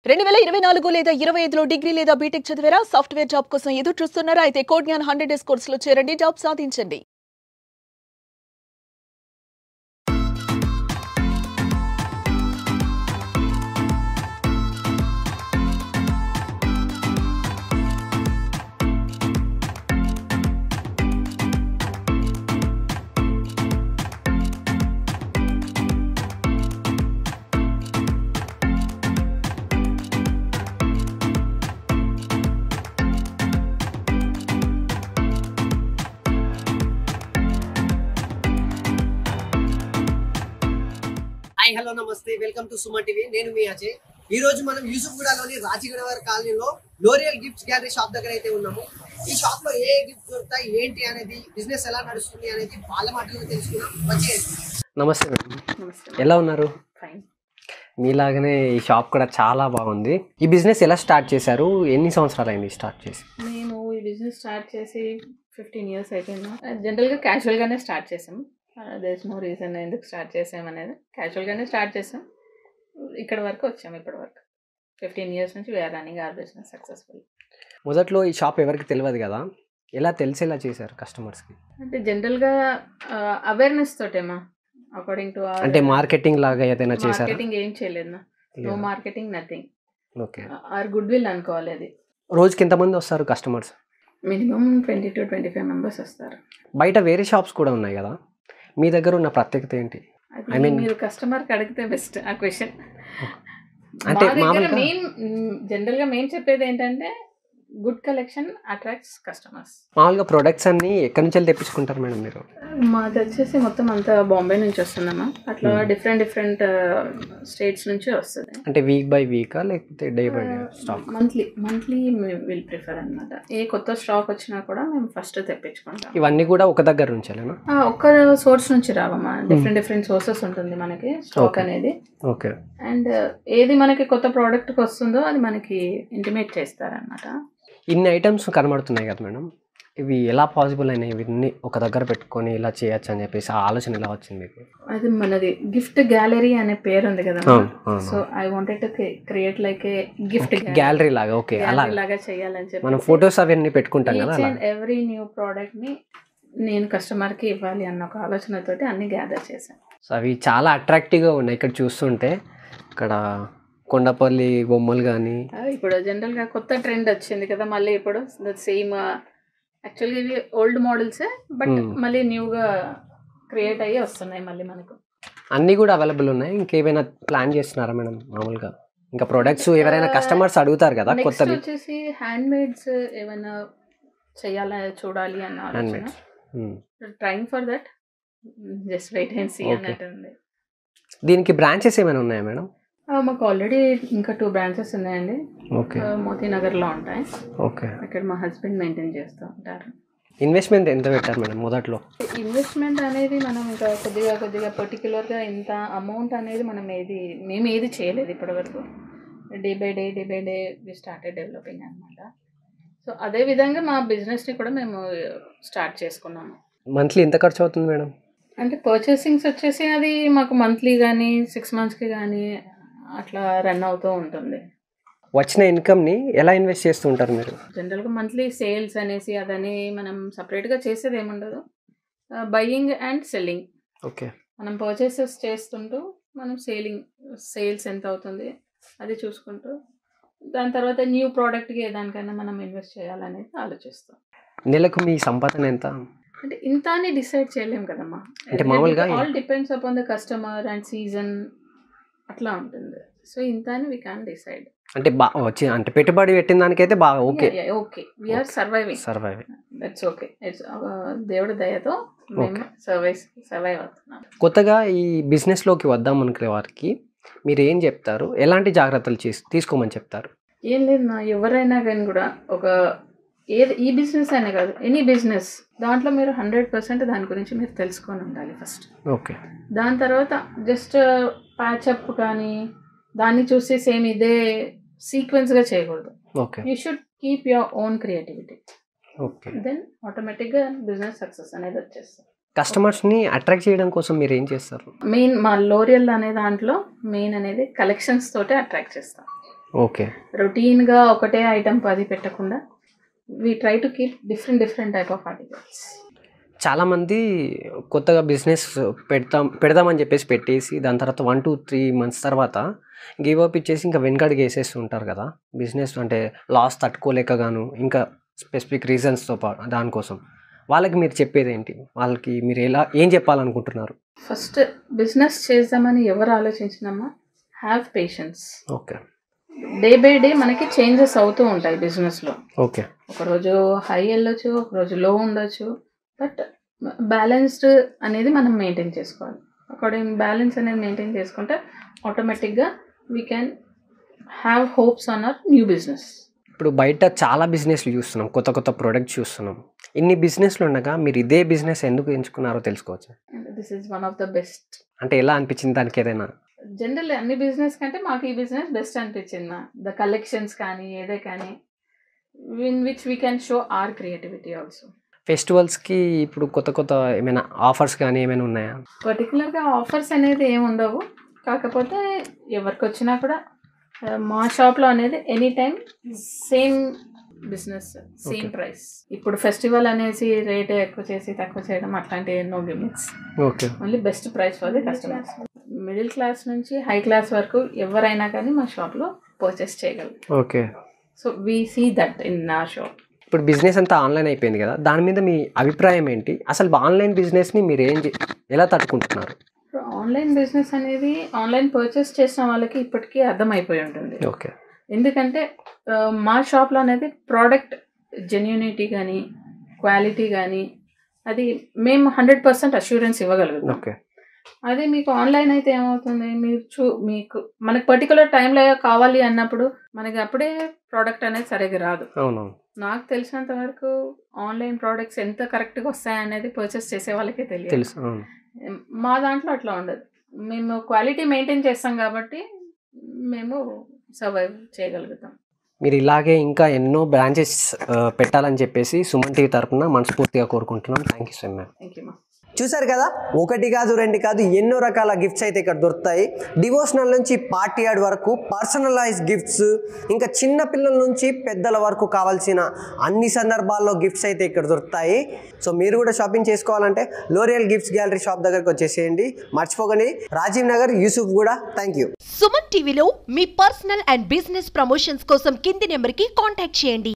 2024 లేదా 25లో డిగ్రీ లేదా బీటెక్ చదివారా? సాఫ్ట్‌వేర్ జాబ్ కోసం ఎదురు చూస్తున్నారా? అయితే కోడ్ జ్ఞాన్ 100 డేస్ కోర్సులో చేరండి, జాబ్ సాధించండి. హాయ్ హలో నమస్తే, వెల్కమ్ టు సుమన్ టీవీ. నేను మీ అజయ్. ఈ రోజు మనం యూసుఫ్గూడలోని రాజీగనగర్ కాలనీలో లోరియల్ గిఫ్ట్స్ గ్యాలరీ షాప్ దగ్గర అయితే ఉన్నాము. ఈ షాప్ లో ఏ గిఫ్ట్స్ దొరుకుతాయి, ఏంటి అనేది, బిజినెస్ ఎలా నడుస్తుంది అనేది వాళ్ళ మాటల్లో తెలుసుకుందాం. వచ్చేయండి. నమస్తే మేడం, ఎలా ఉన్నారు? మీలాగనే ఈ షాప్ కూడా చాలా బాగుంది. ఈ బిజినెస్ ఎలా స్టార్ట్ చేశారు? ఎన్ని సంవత్సరాలు అయింది స్టార్ట్ చేసి? మేము ఈ బిజినెస్ స్టార్ట్ చేసి 15 years అయిపోయింది. జనరల్గా క్యాజువల్గానే స్టార్ట్ చేసాం. దేర్ ఇస్ నో రీజన్ ఎందుకు స్టార్ట్ చేసామనేది. క్యాజువల్గానే స్టార్ట్ చేసాం, ఇక్కడ వరకు వచ్చాము. ఇప్పటి వరకు 15 years నుంచి we're running our business successful. మొదట్లో ఈ షాప్ ఎవరికి తెలియదు కదా, ఎలా తెలిసేలా చేశారు కస్టమర్స్కి? అంటే జనరల్గా అవేర్నెస్ తోటేమా, అకార్డింగ్ టు అంటే మార్కెటింగ్ లాగా ఏదైనా చేశారు? మార్కెటింగ్ ఏం చేయలేదు, no marketing, nothing. Okay, or good will అనుకోవాలి. అది రోజుకి ఎంతమంది వస్తారు కస్టమర్స్? మినిమం 20 to 25 members వస్తారు. బయట వేరే షాప్స్ కూడా ఉన్నాయి కదా, మీ దగ్గర ఉన్న ప్రత్యేకత ఏంటి? అది మీరు కస్టమర్కి అడిగితే బెస్ట్ ఆ క్వశ్చన్. అంటే మెయిన్ జనరల్గా మేము చెప్పేది ఏంటంటే గుడ్ కలెక్షన్ అట్రాక్ట్స్ కస్టమర్స్. మామూలుగా ప్రొడక్ట్స్ అన్ని ఎక్కడి నుంచి తెప్పించుకుంటారు మేడం మీరు? మాది వచ్చేసి మొత్తం అంతా బాంబే నుంచి వస్తుందమ్మా. అట్లా డిఫరెంట్ స్టేట్స్ నుంచి వస్తుంది. అంటే వీక్ బై వీకా లేకపోతే day by day stock? Monthly will prefer అనమాట. ఏ కొత్త స్టాక్ వచ్చినా కూడా మేము ఫస్ట్ తెప్పించుకుంటాం. ఇవన్నీ కూడా ఒక దగ్గర నుంచేనా? ఒక్క సోర్స్ నుంచి రావమ్మా. డిఫరెంట్ సోర్సెస్ ఉంటుంది మనకి స్టాక్ అనేది. ఓకే. అండ్ ఏది మనకి కొత్త ప్రోడక్ట్కి వస్తుందో అది మనకి ఇంటిమేట్ చేస్తారనమాట. ఇన్ని ఐటమ్స్ కనబడుతున్నాయి కదా మేడం, ఇవి ఎలా పాసిబుల్ అయినాయి? ఇవన్నీ ఒక దగ్గర పెట్టుకొని ఇలా చేయొచ్చు అని చెప్పేసి ఆ ఆలోచన ఎలా వచ్చింది మీకు? అది మనది గిఫ్ట్ గ్యాలరీ అనే పేరు ఉంది కదా, so I wanted to create like A gift gallery లాగా. ఓకే, అలా లాగా చేయాలని చెప్పి మనం ఫొటోస్ అవన్నీ పెట్టుకుంటాం కదా, ఎవ్రీ న్యూ ప్రోడక్ట్ ని నేను కస్టమర్ కి ఇవ్వాలి అన్న ఒక ఆలోచనతోటి అన్ని గ్యాదర్ చేశాను. సో అవి చాలా అట్రాక్టివ్గా ఉన్నాయి. ఇక్కడ చూస్తుంటే ఇక్కడ కొండపల్లి బొమ్మలు కానీ, ఇప్పుడు జనరల్గా కొత్త ట్రెండ్ వచ్చింది కదా మళ్ళీ. ఇప్పుడు సేమ్ యాక్చువల్గా ఇవి ఓల్డ్ మోడల్సే, బట్ మళ్ళీ న్యూగా క్రియేట్ అయ్యి వస్తున్నాయి మళ్ళీ మనకు. అన్నీ కూడా అవైలబుల్ ఉన్నాయి. ఇంకేమైనా ప్లాన్ చేస్తున్నారా మేడం? మామూలుగా ఇంకా ప్రొడక్ట్స్ ఎవరైనా కస్టమర్స్ అడుగుతారు కదా కొత్తది. వచ్చేసి హ్యాండ్ మేడ్స్ ఏమైనా చేయాలని చూడాలి అన్న ఆలోచన. Trying for that, just wait and see అన్నట్టు ఉంది. దీనికి బ్రాంచెస్ ఏమైనా ఉన్నాయా మేడం? మాకు ఆల్రెడీ ఇంకా 2 branches ఉన్నాయండి. ఓకే, మోతీనగర్లో ఉంటాయి. ఓకే, ఇక్కడ మా హస్బెండ్ మెయింటైన్ చేస్తూ ఉంటారు. ఇన్వెస్ట్మెంట్ ఎంత పెట్టారు మేడం మొదట్లో? ఇన్వెస్ట్మెంట్ అనేది మనం ఇంకా కొద్దిగా పర్టికులర్గా ఇంత అమౌంట్ అనేది మేము ఏది చేయలేదు ఇప్పటివరకు. Day by day we started developing అనమాట. సో అదేవిధంగా మా బిజినెస్ని కూడా మేము స్టార్ట్ చేసుకున్నాము. మంత్లీ ఎంత ఖర్చు అవుతుంది మేడం? అంటే పర్చేసింగ్స్ వచ్చేసి అది మాకు మంత్లీ కానీ 6 monthsకి కానీ అట్లా రన్ అవుతూ ఉంటుంది. వచ్చిన ఇన్కమ్ని ఎలా ఇన్వెస్ట్ చేస్తూ ఉంటారు మీరు? జనరల్గా మంత్లీ సేల్స్ అనేసి అదని మనం సపరేట్గా చేసేది ఏముండదు. Buying and selling. ఓకే, మనం పర్చేసెస్ చేస్తుంటూ మనం సేల్స్ ఎంత అవుతుంది అది చూసుకుంటూ దాని తర్వాత న్యూ ప్రోడక్ట్కి దానికైనా మనం ఇన్వెస్ట్ చేయాలనేది ఆలోచిస్తాం. నెలకు మీ సంపాదన ఎంత? అంటే ఇంత అని డిసైడ్ చేయలేం కదమ్మా. అంటే మామూలుగా all depends upon the customer and season అట్లా ఉంటుంది. సో ఇంత అని వీ క్యాన్ డిసైడ్. అంటే అంటే పెట్టుబడి పెట్టిన దానికైతే బాగా okay we're survive. That's okay. It's దేవుడి దయతో మేము సర్వైవ్ అవుతున్నాం. కొత్తగా ఈ బిజినెస్లోకి వద్దాం అనుకునే వారికి మీరు ఏం చెప్తారు? ఎలాంటి జాగ్రత్తలు తీసుకోమని చెప్తారు? ఏం లేదు నా, ఎవరైనా కానీ కూడా ఈ బిజినెస్ అనే కాదు, ఎనీ బిజినెస్ దాంట్లో మీరు 100% దాని గురించి మీరు తెలుసుకొని ఉండాలి ఫస్ట్. ఓకే, దాని తర్వాత జస్ట్ ప్యాచప్ కానీ దాన్ని చూసి సేమ్ ఇదే సీక్వెన్స్గా చేయకూడదు. Okay, you should keep your own creativity. Okay, then ఆటోమేటిక్గా బిజినెస్ సక్సెస్ అనేది వచ్చేస్తుంది. కస్టమర్స్ని అట్రాక్ట్ చేయడం కోసం మీరు ఏం చేస్తారు? మెయిన్ మా లోరియల్ అనే దాంట్లో మెయిన్ అనేది కలెక్షన్స్ తోటే అట్రాక్ట్ చేస్తాం. ఓకే. రొటీన్గా ఒకటే ఐటమ్ 10 పెట్టకుండా we try to keep different type of articles. చాలామంది కొత్తగా బిజినెస్ పెడదామని చెప్పేసి పెట్టేసి దాని తర్వాత 1 to 3 months తర్వాత గివ్ అప్ ఇచ్చేసి ఇంకా వెనకడుగు వేసేస్తుంటారు కదా, బిజినెస్ అంటే లాస్ తట్టుకోలేకగాను ఇంకా స్పెసిఫిక్ రీజన్స్తో దానికోసం. వాళ్ళకి మీరు చెప్పేది ఏంటి? వాళ్ళకి మీరు ఏం చెప్పాలనుకుంటున్నారు? ఫస్ట్ బిజినెస్ చేద్దామని ఎవరు ఆలోచించినామా, have patience. Okay. Day by day మనకి చేంజెస్ అవుతూ ఉంటాయి బిజినెస్లో. ఓకే. ఒకరోజు హై వెళ్ళొచ్చు, ఒకరోజు లో ఉండొచ్చు, బట్ బ్యాలెన్స్డ్ అనేది మనం మెయింటైన్ చేసుకోవాలి. అకార్డింగ్ బ్యాలెన్స్ అనేది మెయింటైన్ చేసుకుంటే ఆటోమేటిక్గా we can have hopes on our new business. ఇప్పుడు బయట చాలా బిజినెస్లు చూస్తున్నాం, కొత్త ప్రొడక్ట్స్ చూస్తున్నాం. ఇన్ని బిజినెస్లు ఉండగా మీరు ఇదే బిజినెస్ ఎందుకు ఎంచుకున్నారో తెలుసుకోవచ్చు? This is one of the best. అంటే ఎలా అనిపించింది దానికి ఏదైనా? జనరల్ అన్ని బిజినెస్ కంటే మాకు ఈ బిజినెస్ బెస్ట్ అనిపించింది. ద కలెక్షన్స్ కానీ ఏదే కానీ in which we can show our creativity also. ఫెస్టివల్స్కి ఇప్పుడు కొత్త ఏమైనా ఆఫర్స్ కానీ ఏమైనా ఉన్నాయా? పర్టికులర్గా ఆఫర్స్ అనేది ఏమి ఉండవు, కాకపోతే ఎవరికి వచ్చినా కూడా మా షాప్లో అనేది any time same business, same price. ఇప్పుడు ఫెస్టివల్ అనేసి రేట్ ఎక్కువ చేసి తక్కువ చేయడం అట్లాంటి no gimmicks. Okay. Only best price for the customers. Middle class నుంచి హై క్లాస్ వరకు ఎవరైనా కానీ మా షాప్లో పర్చేస్ చేయగలరు. Okay. So we see that in our shop. ఇప్పుడు బిజినెస్ అంతా ఆన్లైన్ అయిపోయింది కదా, దాని మీద మీ అభిప్రాయం ఏంటి? అసలు ఆన్లైన్ బిజినెస్ని మీరు ఎలా తట్టుకుంటున్నారు? ఆన్లైన్ బిజినెస్ అనేది ఆన్లైన్ పర్చేస్ చేసిన వాళ్ళకి ఇప్పటికీ అర్థమైపోయి ఉంటుంది. ఓకే. ఎందుకంటే మా షాప్లో అనేది ప్రోడక్ట్ జెన్యూనిటీ కానీ క్వాలిటీ కానీ అది మేము 100% అష్యూరెన్స్ ఇవ్వగలుగుతాం. ఓకే. అదే మీకు ఆన్లైన్ అయితే ఏమవుతుంది, మీకు మనకు పర్టికులర్ టైంలో కావాలి అన్నప్పుడు మనకి అప్పుడే ప్రోడక్ట్ అనేది సరిగ్గా రాదు. అవునవును. నాకు తెలిసినంత వరకు ఆన్లైన్ ప్రోడక్ట్స్ ఎంత కరెక్ట్గా వస్తాయనేది పర్చేస్ చేసే వాళ్ళకే తెలియదు. తెలుసు. అవును. మా దాంట్లో అట్లా ఉండదు. మేము క్వాలిటీ మెయింటైన్ చేస్తాం కాబట్టి మేము సర్వైవ్ చేయగలుగుతాం. మీరు ఇలాగే ఇంకా ఎన్నో బ్రాంచెస్ పెట్టాలని చెప్పేసి సుమన్ టీవీ తరఫున మనస్ఫూర్తిగా కోరుకుంటున్నాం. Thank you so much. Thank you మా. చూసారు కదా, ఒకటి కాదు రెండు కాదు ఎన్నో రకాల గిఫ్ట్స్ అయితే ఇక్కడ దొరుకుతాయి. డివోషనల్ నుంచి పార్టీ యార్డ్ వరకు పర్సనలైజ్ గిఫ్ట్స్, ఇంకా చిన్న పిల్లల నుంచి పెద్దల వరకు కావాల్సిన అన్ని సందర్భాల్లో గిఫ్ట్స్ అయితే ఇక్కడ దొరుకుతాయి. సో మీరు కూడా షాపింగ్ చేసుకోవాలంటే లోరియల్ గిఫ్ట్స్ గ్యాలరీ షాప్ దగ్గరకు వచ్చేసేయండి. మర్చిపోకండి, రాజీవ్ నగర్, యూసుఫ్ కూడా. Thank you. సుమన్ టీవీలో మీ పర్సనల్ అండ్ బిజినెస్ ప్రమోషన్స్ కోసం కింది నెంబర్కి కాంటాక్ట్ చేయండి.